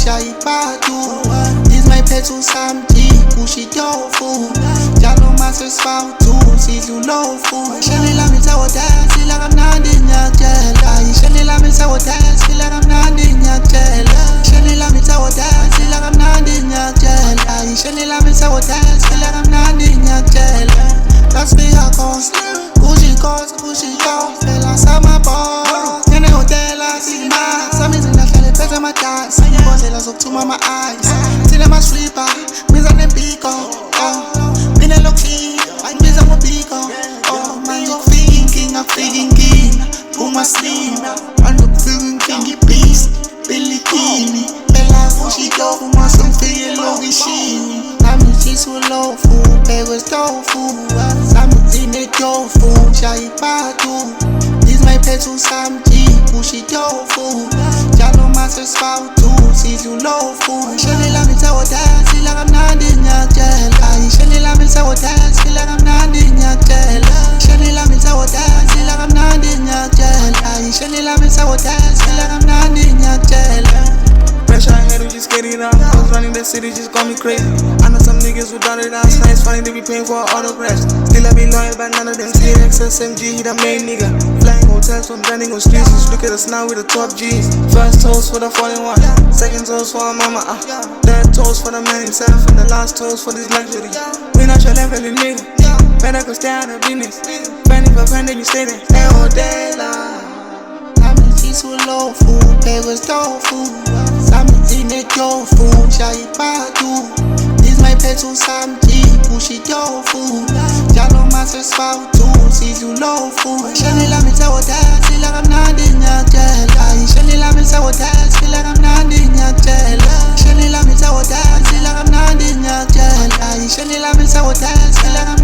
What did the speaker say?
shayipatu. This my petu samti, kushi tofu. Jalo master spoutu, sizu lofu. Shani la mi tawada, sila kamnandi nyakjela. Shani la mi tawada, sila kamnandi nyakjela. Shani la mi tawada, sila kamnandi nyakjela. Shani la mi tawada, sila kamnandi nyakjela. That's me a cause, kushi yo. Fela sama boss, nene hotela sima. Sami zinahlale phethe matas, ngibondlela zokuthuma ama-eyes. Thina ma-sleeper, biza nempiko. Mina lokhi, angibiza ngobiko. Manje kufika inkinga, phuma slina. Manje kufika inkinga, i-beast, Billikini. Phela kushi yo, uma sengifike elokishini. Sami sisu lofu, phekwe stofu. Sami zinetofu, shayipatu. This my petu samti, kushi tofu. Jalo master spoutu, sizu lofu. Shani la mi tawada, sila kamnandi nyakjela. Shani la mi tawada, sila kamnandi nyakjela. Shani la mi tawada, sila kamnandi nyakjela. Shani la mi tawada, sila kamnandi nyakjela. Pressure, I had to just get it out. I was running the city, just call me crazy. I know some niggas who done it outside. It's funny they be paying for autographs. Still I be loyal, but none of them still XSMG, he the main nigga. Flying hotels from branding on streets. Just look at us now with the top G's. First toast for the fallen one, second toast for our mama. Third toast for the man himself, and the last toast for this luxury. We not your level, nigga. Better go stay out of business. Friendly for friend, then you stay there. Hey, hodela. Sisu lofu, phekwe stofu. Sami zinetofu, shayipatu. This my petu samti, kushi tofu. Jalo master spoutu, sizu lofu. Shani la mi tawada, sila kamnandi nyakjela. Shani la mi tawada, sila kamnandi nyakjela. Shani la mi tawada, sila kamnandi nyakjela. Shani la mi tawada, sila kamnandi